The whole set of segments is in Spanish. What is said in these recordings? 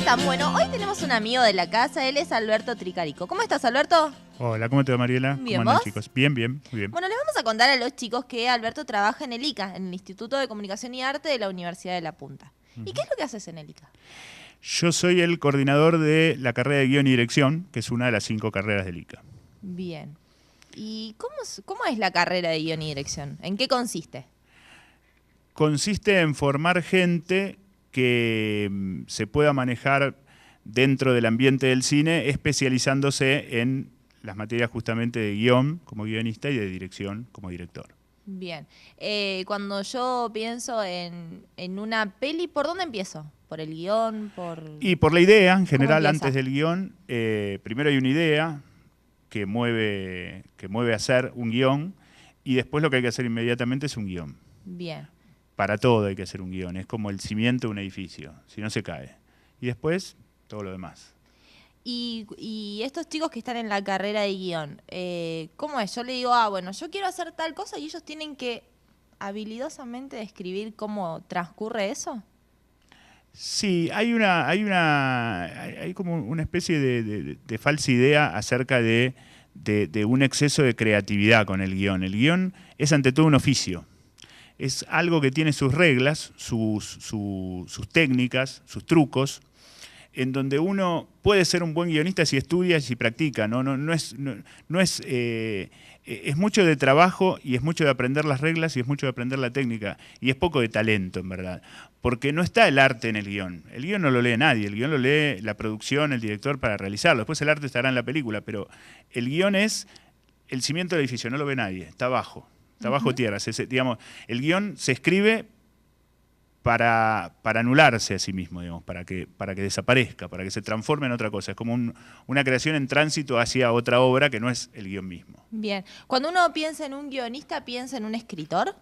están? Bueno, hoy tenemos un amigo de la casa, él es Alberto Tricarico. ¿Cómo estás, Alberto? Hola, ¿cómo te va, Mariela? Bien, ¿Cómo andan, ¿vos? chicos? Bien, bien, muy bien. Bueno, les vamos a contar a los chicos que Alberto trabaja en el ICA, en el Instituto de Comunicación y Arte de la Universidad de La Punta. ¿Y qué es lo que haces en el ICA? Yo soy el coordinador de la carrera de guión y dirección, que es una de las 5 carreras del ICA. Bien. ¿Y cómo es la carrera de guión y dirección? ¿En qué consiste? Consiste en formar gente que se pueda manejar dentro del ambiente del cine, especializándose en las materias justamente de guión como guionista y de dirección como director. Bien. Cuando yo pienso en una peli, ¿por dónde empiezo? ¿Por el guión? Y por la idea, en ¿Cómo general, empieza? antes del guión, primero hay una idea que mueve a hacer un guión, y después lo que hay que hacer inmediatamente es un guión. Bien. Para todo hay que hacer un guión, es como el cimiento de un edificio, si no se cae. Y después, todo lo demás. Y estos chicos que están en la carrera de guión, ¿cómo es? Yo le digo, bueno, yo quiero hacer tal cosa y ellos tienen que habilidosamente describir cómo transcurre eso. Sí, hay como una especie de falsa idea acerca de un exceso de creatividad con el guión. El guión es ante todo un oficio. Es algo que tiene sus reglas, sus técnicas, sus trucos, en donde uno puede ser un buen guionista si estudia y si practica. Es mucho de trabajo y es mucho de aprender las reglas y es mucho de aprender la técnica. Y es poco de talento, en verdad. Porque no está el arte en el guión. El guión no lo lee nadie. El guión lo lee la producción, el director para realizarlo. Después el arte estará en la película. Pero el guión es el cimiento del edificio. No lo ve nadie. Está abajo. Está bajo tierra. Digamos, el guión se escribe para anularse a sí mismo, digamos, para que desaparezca, para que se transforme en otra cosa. Es como una creación en tránsito hacia otra obra que no es el guión mismo. Bien. Cuando uno piensa en un guionista, ¿piensa en un escritor?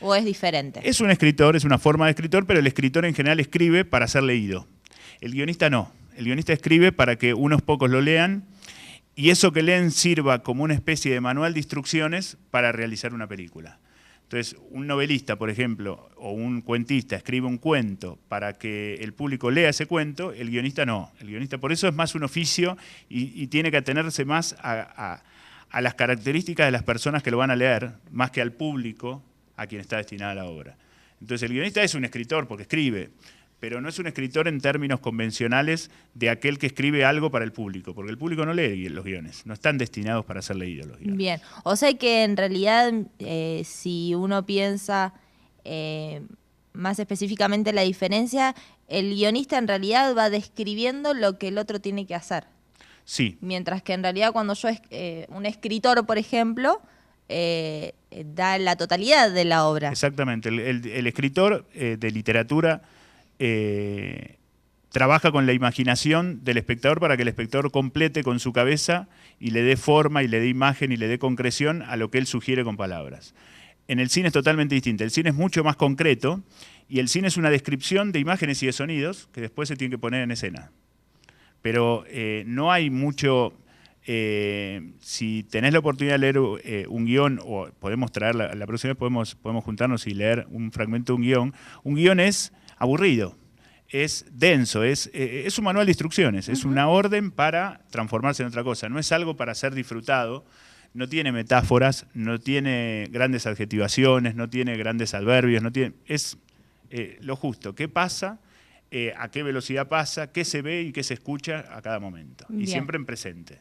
¿O es diferente? Es un escritor, es una forma de escritor, pero el escritor en general escribe para ser leído. El guionista no. El guionista escribe para que unos pocos lo lean y eso que leen sirva como una especie de manual de instrucciones para realizar una película. Entonces, un novelista, por ejemplo, o un cuentista escribe un cuento para que el público lea ese cuento, el guionista no. El guionista por eso es más un oficio y tiene que atenerse más a las características de las personas que lo van a leer, más que al público a quien está destinada la obra. Entonces, el guionista es un escritor porque escribe, pero no es un escritor en términos convencionales de aquel que escribe algo para el público, porque el público no lee los guiones, no están destinados para ser leídos los guiones. Bien, o sea que en realidad si uno piensa más específicamente la diferencia, el guionista en realidad va describiendo lo que el otro tiene que hacer. Sí. Mientras que en realidad cuando yo, un escritor, por ejemplo, da la totalidad de la obra. Exactamente, el escritor de literatura trabaja con la imaginación del espectador para que el espectador complete con su cabeza y le dé forma y le dé imagen y le dé concreción a lo que él sugiere con palabras. En el cine es totalmente distinto, el cine es mucho más concreto y el cine es una descripción de imágenes y de sonidos que después se tienen que poner en escena. Pero no hay mucho... si tenés la oportunidad de leer un guión, o podemos traer la próxima vez podemos juntarnos y leer un fragmento de un guión es aburrido, es denso, es un manual de instrucciones, es una orden para transformarse en otra cosa, no es algo para ser disfrutado, no tiene metáforas, no tiene grandes adjetivaciones, no tiene grandes adverbios, es lo justo. ¿Qué pasa? A qué velocidad pasa, qué se ve y qué se escucha a cada momento. Bien. Y siempre en presente.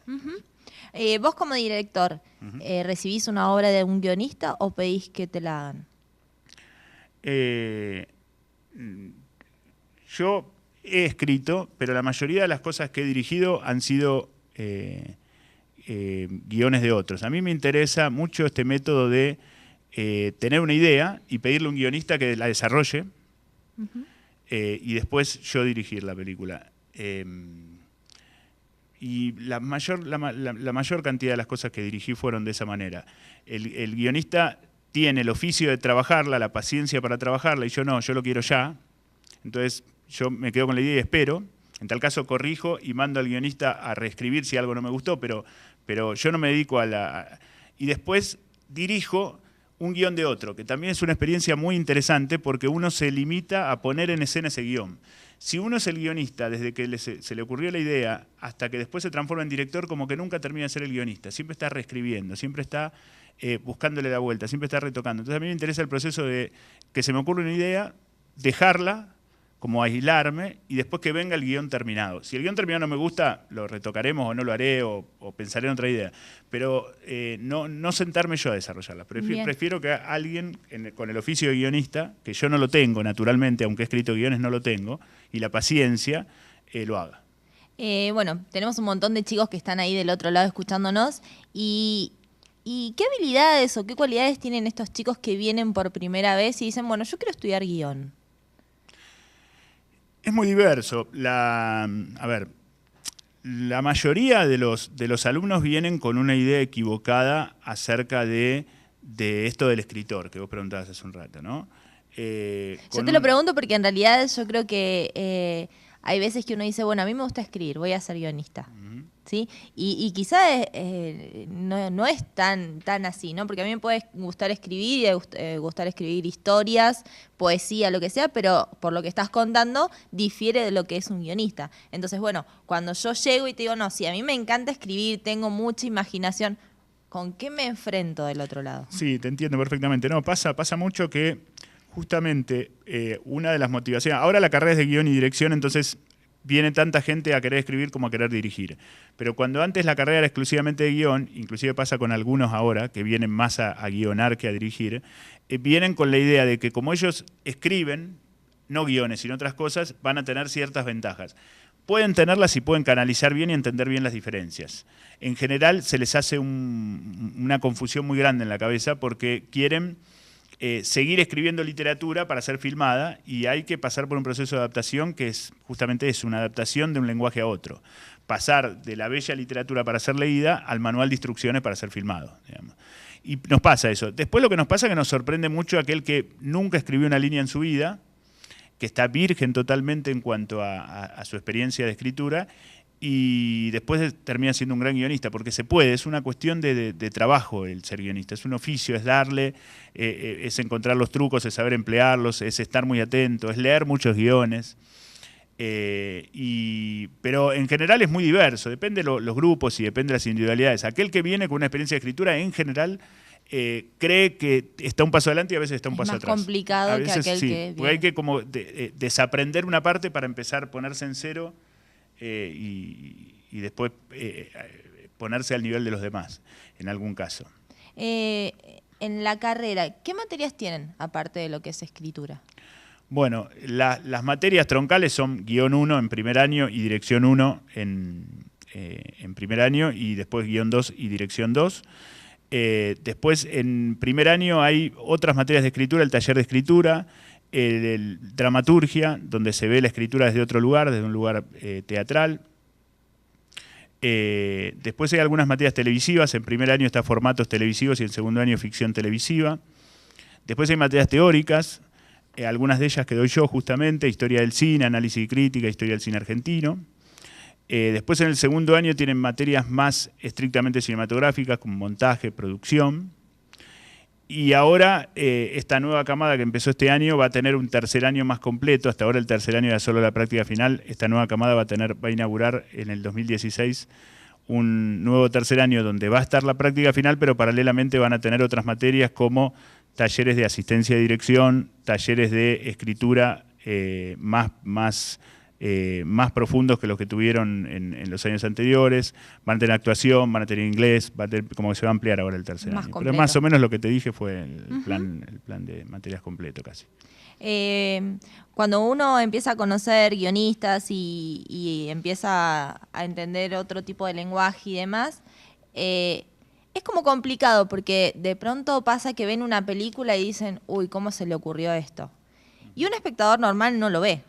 Vos como director, ¿recibís una obra de un guionista o pedís que te la hagan? Yo he escrito, pero la mayoría de las cosas que he dirigido han sido guiones de otros. A mí me interesa mucho este método de tener una idea y pedirle a un guionista que la desarrolle. Y después yo dirigir la película. Y la mayor cantidad de las cosas que dirigí fueron de esa manera. El guionista tiene el oficio de trabajarla, la paciencia para trabajarla, y yo no, yo lo quiero ya. Entonces yo me quedo con la idea y espero. En tal caso corrijo y mando al guionista a reescribir si algo no me gustó, pero yo no me dedico a la... Y después dirijo un guión de otro, que también es una experiencia muy interesante porque uno se limita a poner en escena ese guión. Si uno es el guionista, desde que se le ocurrió la idea hasta que después se transforma en director, como que nunca termina de ser el guionista. Siempre está reescribiendo, siempre está buscándole la vuelta, siempre está retocando. Entonces a mí me interesa el proceso de que se me ocurre una idea, dejarla, como aislarme, y después que venga el guión terminado. Si el guión terminado no me gusta, lo retocaremos o no lo haré o pensaré en otra idea. Pero no sentarme yo a desarrollarla. Prefiero que alguien con el oficio de guionista, que yo no lo tengo naturalmente, aunque he escrito guiones no lo tengo, y la paciencia, lo haga. Bueno, tenemos un montón de chicos que están ahí del otro lado escuchándonos. ¿Y qué habilidades o qué cualidades tienen estos chicos que vienen por primera vez y dicen, bueno, yo quiero estudiar guión? Es muy diverso. La mayoría de los alumnos vienen con una idea equivocada acerca de esto del escritor, que vos preguntabas hace un rato, ¿no? Yo te lo pregunto porque en realidad yo creo que hay veces que uno dice, bueno, a mí me gusta escribir, voy a ser guionista. ¿Sí? Y quizás no es tan así, ¿no? Porque a mí me puede gustar escribir, gustar escribir historias, poesía, lo que sea, pero por lo que estás contando difiere de lo que es un guionista. Entonces, bueno, cuando yo llego y te digo, no, sí, a mí me encanta escribir, tengo mucha imaginación, ¿con qué me enfrento del otro lado? Sí, te entiendo perfectamente. No, pasa mucho que justamente una de las motivaciones, ahora la carrera es de guión y dirección, entonces viene tanta gente a querer escribir como a querer dirigir. Pero cuando antes la carrera era exclusivamente de guión, inclusive pasa con algunos ahora, que vienen más a guionar que a dirigir, vienen con la idea de que como ellos escriben, no guiones, sino otras cosas, van a tener ciertas ventajas. Pueden tenerlas y pueden canalizar bien y entender bien las diferencias. En general se les hace una confusión muy grande en la cabeza porque quieren seguir escribiendo literatura para ser filmada y hay que pasar por un proceso de adaptación que es justamente eso, una adaptación de un lenguaje a otro. Pasar de la bella literatura para ser leída al manual de instrucciones para ser filmado, digamos. Y nos pasa eso. Después lo que nos pasa es que nos sorprende mucho aquel que nunca escribió una línea en su vida, que está virgen totalmente en cuanto a su experiencia de escritura y después termina siendo un gran guionista, porque se puede, es una cuestión de trabajo el ser guionista, es un oficio, es darle, es encontrar los trucos, es saber emplearlos, es estar muy atento, es leer muchos guiones, pero en general es muy diverso, depende de los grupos y depende de las individualidades. Aquel que viene con una experiencia de escritura en general cree que está un paso adelante y a veces está un paso atrás. Es más complicado que aquel que porque hay que como desaprender una parte para empezar a ponerse en cero y después ponerse al nivel de los demás, en algún caso. En la carrera, ¿qué materias tienen, aparte de lo que es escritura? Bueno, las materias troncales son guión 1 en primer año y dirección 1 en primer año, y después guión 2 y dirección 2. Después, en primer año hay otras materias de escritura, el taller de escritura, el dramaturgia, donde se ve la escritura desde otro lugar, desde un lugar teatral. Después hay algunas materias televisivas, en primer año está formatos televisivos y en segundo año ficción televisiva. Después hay materias teóricas, algunas de ellas que doy yo justamente, historia del cine, análisis y crítica, historia del cine argentino. Después en el segundo año tienen materias más estrictamente cinematográficas, como montaje, producción. Y ahora esta nueva camada que empezó este año va a tener un tercer año más completo. Hasta ahora el tercer año era solo la práctica final. Esta nueva camada va a inaugurar en el 2016 un nuevo tercer año donde va a estar la práctica final, pero paralelamente van a tener otras materias como talleres de asistencia de dirección, talleres de escritura más profundos que los que tuvieron en los años anteriores, van a tener actuación, van a tener inglés, como que se va a ampliar ahora el tercer año. Completo. Pero más o menos lo que te dije fue el plan de materias completo casi. Cuando uno empieza a conocer guionistas y empieza a entender otro tipo de lenguaje y demás, es como complicado porque de pronto pasa que ven una película y dicen, uy, ¿cómo se le ocurrió esto? Y un espectador normal no lo ve,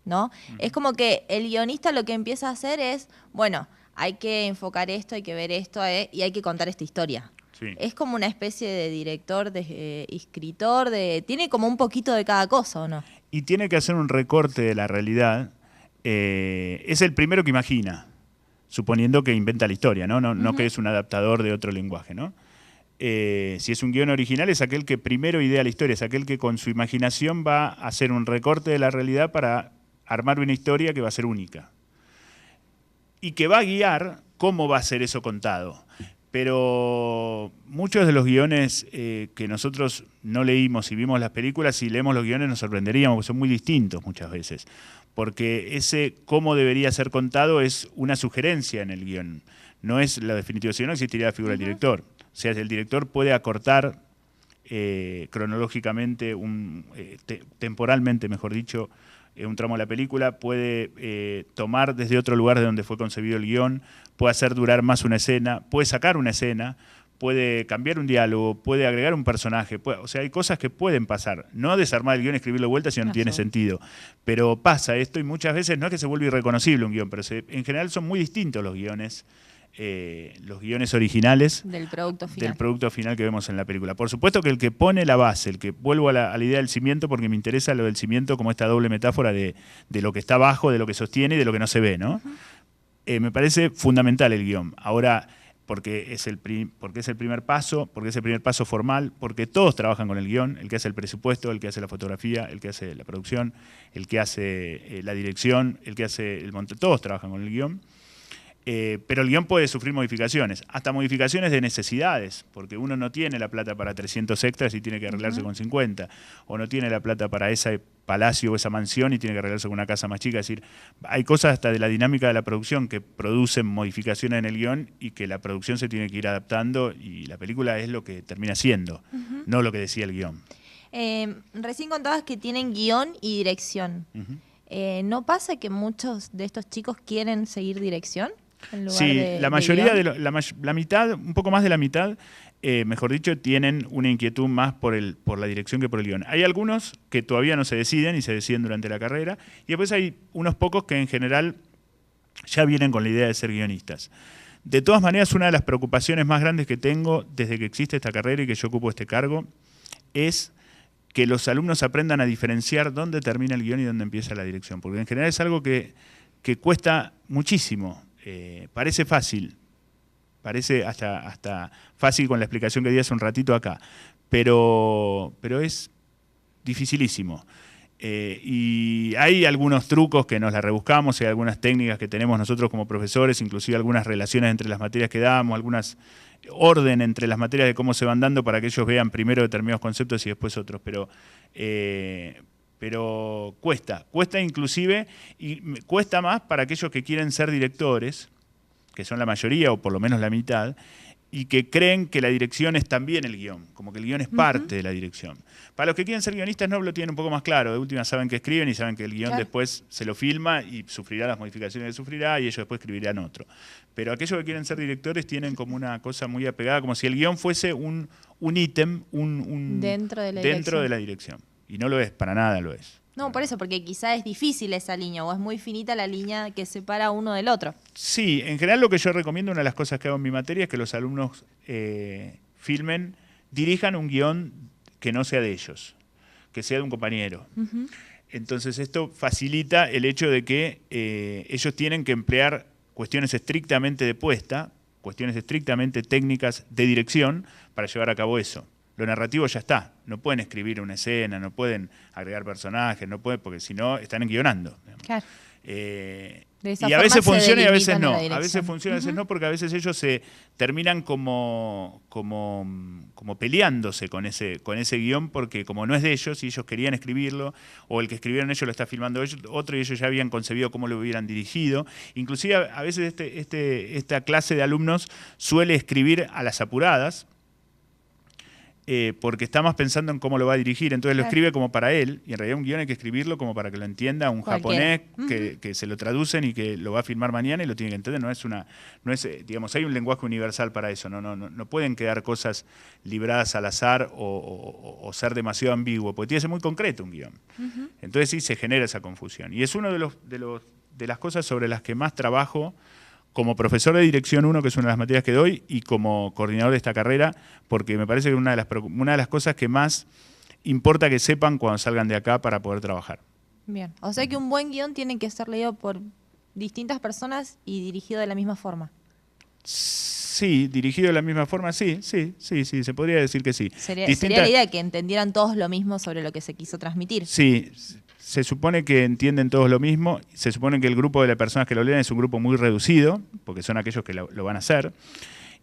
¿no? Es como que el guionista lo que empieza a hacer es, bueno, hay que enfocar esto, hay que ver esto y hay que contar esta historia. Sí. Es como una especie de director, de escritor, tiene como un poquito de cada cosa, ¿o no? Y tiene que hacer un recorte de la realidad. Es el primero que imagina, suponiendo que inventa la historia, ¿no? No que es un adaptador de otro lenguaje, ¿no? Si es un guión original, es aquel que primero idea la historia, es aquel que con su imaginación va a hacer un recorte de la realidad para armar una historia que va a ser única. Y que va a guiar cómo va a ser eso contado. Pero muchos de los guiones que nosotros no leímos y vimos las películas, si leemos los guiones nos sorprenderíamos, porque son muy distintos muchas veces. Porque ese cómo debería ser contado es una sugerencia en el guión. No es la definitiva, si no existiría la figura del director. O sea, el director puede acortar cronológicamente, temporalmente, mejor dicho, un tramo de la película, puede tomar desde otro lugar de donde fue concebido el guión, puede hacer durar más una escena, puede sacar una escena, puede cambiar un diálogo, puede agregar un personaje. O sea, hay cosas que pueden pasar. No desarmar el guión y escribirlo de vuelta si no tiene sentido. Pero pasa esto y muchas veces no es que se vuelve irreconocible un guión, pero en general son muy distintos los guiones originales del producto final que vemos en la película. Por supuesto que el que pone la base, el que vuelvo a la idea del cimiento, porque me interesa lo del cimiento como esta doble metáfora de lo que está abajo, de lo que sostiene y de lo que no se ve, ¿no? Me parece fundamental el guión. Ahora, porque es el primer paso, porque es el primer paso formal, porque todos trabajan con el guión, el que hace el presupuesto, el que hace la fotografía, el que hace la producción, el que hace la dirección, el que hace el montaje, todos trabajan con el guión. Pero el guión puede sufrir modificaciones, hasta modificaciones de necesidades, porque uno no tiene la plata para 300 extras y tiene que arreglarse con 50, o no tiene la plata para ese palacio o esa mansión y tiene que arreglarse con una casa más chica. Es decir, hay cosas hasta de la dinámica de la producción que producen modificaciones en el guión y que la producción se tiene que ir adaptando y la película es lo que termina siendo, no lo que decía el guión. Recién contabas que tienen guión y dirección. ¿No pasa que muchos de estos chicos quieren seguir dirección? Sí, la mayoría, la mitad, un poco más de la mitad, mejor dicho, tienen una inquietud más por la dirección que por el guión. Hay algunos que todavía no se deciden y se deciden durante la carrera, y después hay unos pocos que en general ya vienen con la idea de ser guionistas. De todas maneras, una de las preocupaciones más grandes que tengo desde que existe esta carrera y que yo ocupo este cargo es que los alumnos aprendan a diferenciar dónde termina el guión y dónde empieza la dirección, porque en general es algo que cuesta muchísimo. Parece fácil, parece hasta fácil con la explicación que di hace un ratito acá, pero es dificilísimo. Y hay algunos trucos que nos la rebuscamos, hay algunas técnicas que tenemos nosotros como profesores, inclusive algunas relaciones entre las materias que damos, algunas orden entre las materias de cómo se van dando para que ellos vean primero determinados conceptos y después otros, pero cuesta inclusive, y cuesta más para aquellos que quieren ser directores, que son la mayoría o por lo menos la mitad, y que creen que la dirección es también el guión, como que el guión es parte de la dirección. Para los que quieren ser guionistas no lo tienen un poco más claro, de última saben que escriben y saben que el guión después se lo filma y sufrirá las modificaciones que sufrirá y ellos después escribirán otro. Pero aquellos que quieren ser directores tienen como una cosa muy apegada, como si el guión fuese un ítem dentro de la dirección. Y no lo es, para nada lo es. No, por eso, porque quizá es difícil esa línea o es muy finita la línea que separa uno del otro. Sí, en general lo que yo recomiendo, una de las cosas que hago en mi materia es que los alumnos dirijan un guión que no sea de ellos, que sea de un compañero. Entonces esto facilita el hecho de que ellos tienen que emplear cuestiones estrictamente de puesta, cuestiones estrictamente técnicas de dirección para llevar a cabo eso. Lo narrativo ya está, no pueden escribir una escena, no pueden agregar personajes, no pueden, porque si no están guionando. Claro. Y a veces funciona y a veces no. A veces funciona y a veces no, porque a veces ellos se terminan como peleándose con ese guión, porque como no es de ellos y ellos querían escribirlo, o el que escribieron ellos lo está filmando otro y ellos ya habían concebido cómo lo hubieran dirigido. Inclusive a veces esta clase de alumnos suele escribir a las apuradas, porque está más pensando en cómo lo va a dirigir, entonces lo escribe como para él, y en realidad un guión hay que escribirlo como para que lo entienda un japonés que se lo traducen y que lo va a filmar mañana y lo tiene que entender. Digamos, hay un lenguaje universal para eso, no pueden quedar cosas libradas al azar o ser demasiado ambiguo, porque tiene que ser muy concreto un guión. Entonces sí se genera esa confusión. Y es una de las cosas sobre las que más trabajo como profesor de Dirección 1, que es una de las materias que doy, y como coordinador de esta carrera, porque me parece que una de las cosas que más importa que sepan cuando salgan de acá para poder trabajar. Bien, o sea que un buen guión tiene que ser leído por distintas personas y dirigido de la misma forma. Sí, dirigido de la misma forma, sí, se podría decir que sí. Sería la idea que entendieran todos lo mismo sobre lo que se quiso transmitir. Sí, se supone que entienden todos lo mismo, se supone que el grupo de las personas que lo leen es un grupo muy reducido, porque son aquellos que lo van a hacer,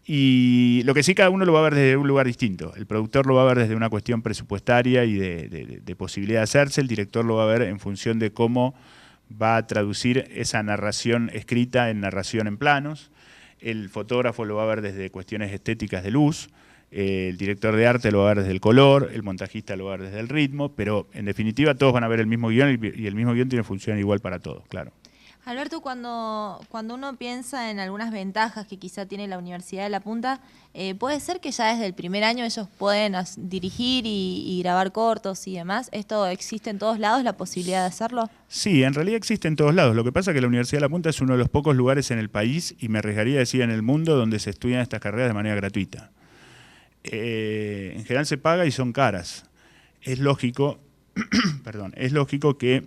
y lo que sí cada uno lo va a ver desde un lugar distinto. El productor lo va a ver desde una cuestión presupuestaria y de posibilidad de hacerse, el director lo va a ver en función de cómo va a traducir esa narración escrita en narración en planos, el fotógrafo lo va a ver desde cuestiones estéticas de luz, el director de arte lo va a ver desde el color, el montajista lo va a ver desde el ritmo, pero en definitiva todos van a ver el mismo guión y el mismo guión tiene función igual para todos, claro. Alberto, cuando uno piensa en algunas ventajas que quizá tiene la Universidad de La Punta, ¿puede ser que ya desde el primer año ellos pueden dirigir y grabar cortos y demás? ¿Esto existe en todos lados, la posibilidad de hacerlo? Sí, en realidad existe en todos lados. Lo que pasa es que la Universidad de La Punta es uno de los pocos lugares en el país, y me arriesgaría a decir en el mundo, donde se estudian estas carreras de manera gratuita. En general se paga y son caras. Es lógico, es lógico que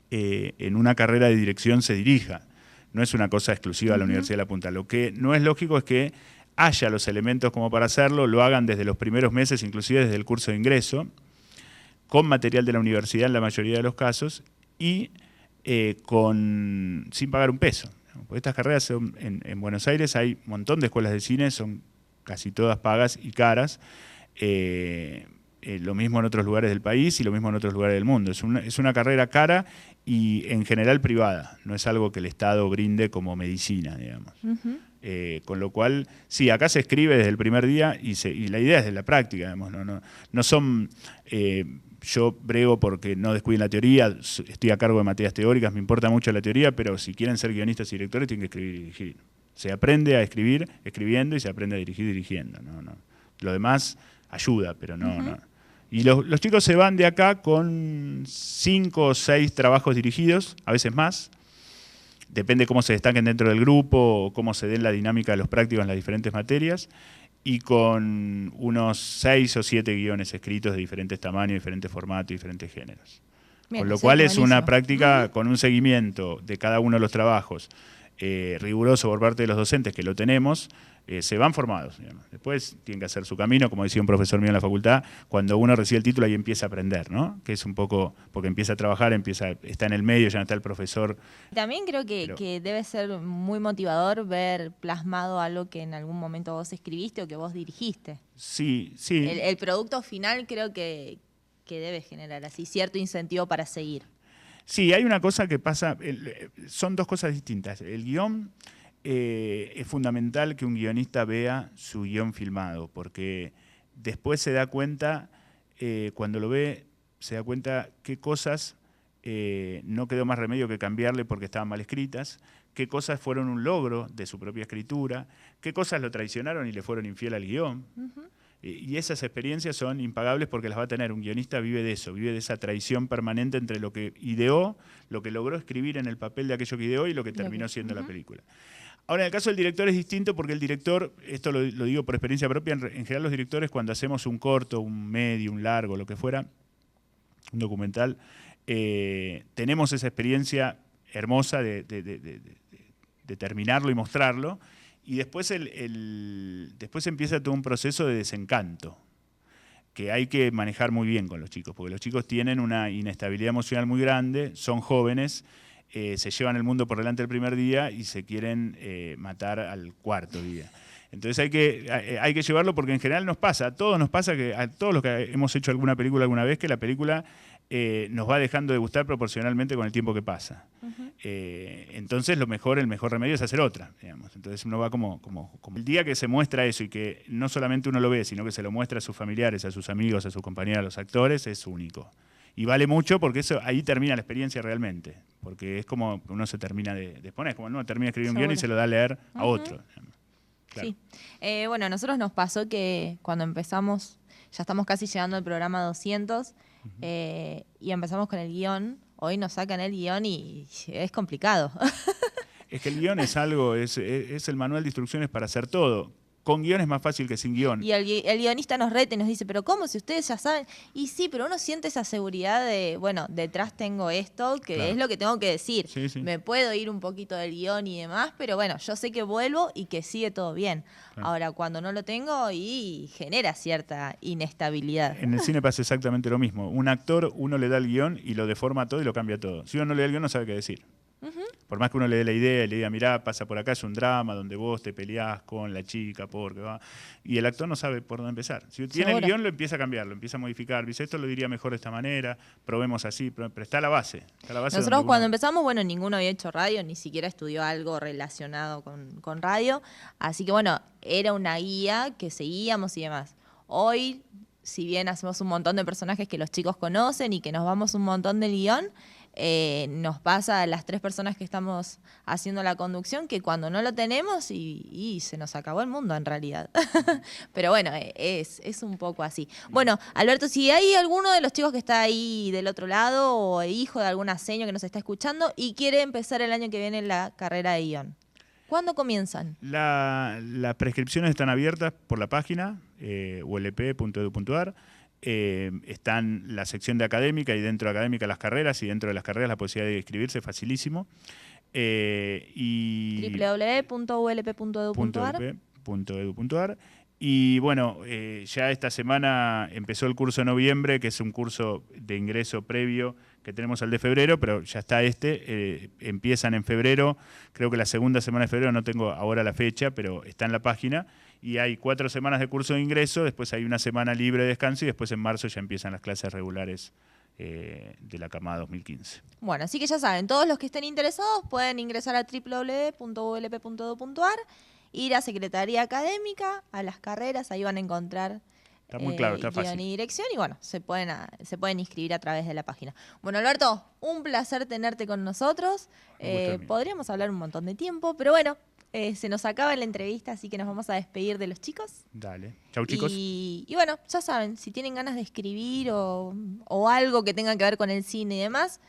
en una carrera de dirección se dirija. No es una cosa exclusiva de la Universidad de La Punta. Lo que no es lógico es que haya los elementos como para hacerlo, lo hagan desde los primeros meses, inclusive desde el curso de ingreso, con material de la universidad en la mayoría de los casos, y sin pagar un peso. Porque estas carreras son, en Buenos Aires hay un montón de escuelas de cine, son casi todas pagas y caras. Lo mismo en otros lugares del país y lo mismo en otros lugares del mundo. Es una carrera cara y en general privada. No es algo que el Estado brinde como medicina, digamos. Con lo cual, sí, acá se escribe desde el primer día y la idea es de la práctica, digamos. No son... yo brego porque no descuiden la teoría, estoy a cargo de materias teóricas, me importa mucho la teoría, pero si quieren ser guionistas y directores tienen que escribir y dirigir. Se aprende a escribir escribiendo y se aprende a dirigir dirigiendo. Lo demás ayuda, pero no. Y los chicos se van de acá con 5 o 6 trabajos dirigidos, a veces más. Depende cómo se destaquen dentro del grupo o cómo se den la dinámica de los prácticos en las diferentes materias. Y con unos 6 o 7 guiones escritos de diferentes tamaños, diferentes formatos, diferentes géneros. Bien, con lo cual es una práctica con un seguimiento de cada uno de los trabajos riguroso por parte de los docentes, que lo tenemos. Se van formados, digamos. Después tienen que hacer su camino, como decía un profesor mío en la facultad, cuando uno recibe el título ahí empieza a aprender, ¿no? Que es un poco, porque empieza a trabajar, está en el medio, ya no está el profesor. También creo que debe ser muy motivador ver plasmado algo que en algún momento vos escribiste o que vos dirigiste. Sí. El producto final creo que debe generar así cierto incentivo para seguir. Sí, hay una cosa que pasa, son dos cosas distintas. El guión... es fundamental que un guionista vea su guión filmado, porque después se da cuenta, cuando lo ve, se da cuenta qué cosas no quedó más remedio que cambiarle porque estaban mal escritas, qué cosas fueron un logro de su propia escritura, qué cosas lo traicionaron y le fueron infiel al guión. Y esas experiencias son impagables porque las va a tener. Un guionista vive de eso, vive de esa traición permanente entre lo que ideó, lo que logró escribir en el papel de aquello que ideó y lo que terminó siendo la película. Ahora, en el caso del director es distinto porque el director, esto lo digo por experiencia propia, en general los directores cuando hacemos un corto, un medio, un largo, lo que fuera, un documental, tenemos esa experiencia hermosa de terminarlo y mostrarlo, y después, después empieza todo un proceso de desencanto que hay que manejar muy bien con los chicos, porque los chicos tienen una inestabilidad emocional muy grande, son jóvenes, se llevan el mundo por delante el primer día y se quieren matar al cuarto día. Entonces hay que llevarlo porque en general nos pasa, a todos nos pasa, que a todos los que hemos hecho alguna película alguna vez, que la película nos va dejando de gustar proporcionalmente con el tiempo que pasa. Entonces el mejor remedio es hacer otra, digamos. Entonces uno va como el día que se muestra eso y que no solamente uno lo ve, sino que se lo muestra a sus familiares, a sus amigos, a sus compañeros, a los actores, es único. Y vale mucho porque ahí termina la experiencia realmente. Porque es como uno se termina de exponer, es como uno termina de escribir un guión y se lo da a leer a otro. Claro. Sí. Bueno, a nosotros nos pasó que cuando empezamos, ya estamos casi llegando al programa 200, y empezamos con el guión. Hoy nos sacan el guión y es complicado. Es que el guión es algo, es el manual de instrucciones para hacer todo. con guión es más fácil que sin guión. Y el guionista nos reta y nos dice, pero ¿cómo? Si ustedes ya saben. Y sí, pero uno siente esa seguridad de, bueno, detrás tengo esto, que Claro. es lo que tengo que decir. Sí, sí. Me puedo ir un poquito del guión y demás, pero bueno, yo sé que vuelvo y que sigue todo bien. Claro. Ahora, cuando no lo tengo, y genera cierta inestabilidad. En el cine pasa exactamente lo mismo. Un actor, uno le da el guión y lo deforma todo y lo cambia todo. Si uno no le da el guión, no sabe qué decir. Por más que uno le dé la idea y le diga, mirá, pasa por acá, es un drama donde vos te peleás con la chica porque va. Y el actor no sabe por dónde empezar. Si tiene el guión, lo empieza a cambiar, lo empieza a modificar. Dice, esto lo diría mejor de esta manera, probemos así, pero está la base. Está la base. Nosotros cuando empezamos, bueno, ninguno había hecho radio, ni siquiera estudió algo relacionado con radio. Así que bueno, era una guía que seguíamos y demás. Hoy, si bien hacemos un montón de personajes que los chicos conocen y que nos vamos un montón del guión, nos pasa a las 3 personas que estamos haciendo la conducción que cuando no lo tenemos y se nos acabó el mundo en realidad. Pero bueno, es un poco así. Bueno, Alberto, si hay alguno de los chicos que está ahí del otro lado o hijo de alguna seño que nos está escuchando y quiere empezar el año que viene la carrera de guión, ¿cuándo comienzan? Las prescripciones están abiertas por la página ulp.edu.ar. Están la sección de académica y dentro de académica las carreras y dentro de las carreras la posibilidad de inscribirse, facilísimo. www.ulp.edu.ar. Y bueno, ya esta semana empezó el curso de noviembre, que es un curso de ingreso previo que tenemos al de febrero, pero ya está empiezan en febrero, creo que la segunda semana de febrero, no tengo ahora la fecha, pero está en la página, y hay 4 semanas de curso de ingreso, después hay una semana libre de descanso y después en marzo ya empiezan las clases regulares de la camada 2015. Bueno, así que ya saben, todos los que estén interesados pueden ingresar a www.ulp.edu.ar, ir a Secretaría Académica, a las carreras, ahí van a encontrar Está muy claro, está guión fácil. y dirección, y bueno, se pueden inscribir a través de la página. Bueno, Alberto, un placer tenerte con nosotros. Podríamos hablar un montón de tiempo, pero bueno, se nos acaba la entrevista, así que nos vamos a despedir de los chicos. Dale. Chau, chicos. Y bueno, ya saben, si tienen ganas de escribir o algo que tenga que ver con el cine y demás,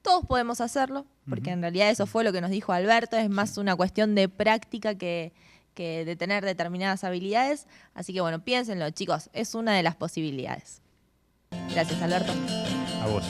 todos podemos hacerlo, porque en realidad eso fue lo que nos dijo Alberto, es más una cuestión de práctica que de tener determinadas habilidades. Así que bueno, piénsenlo, chicos, es una de las posibilidades. Gracias, Alberto. A vos.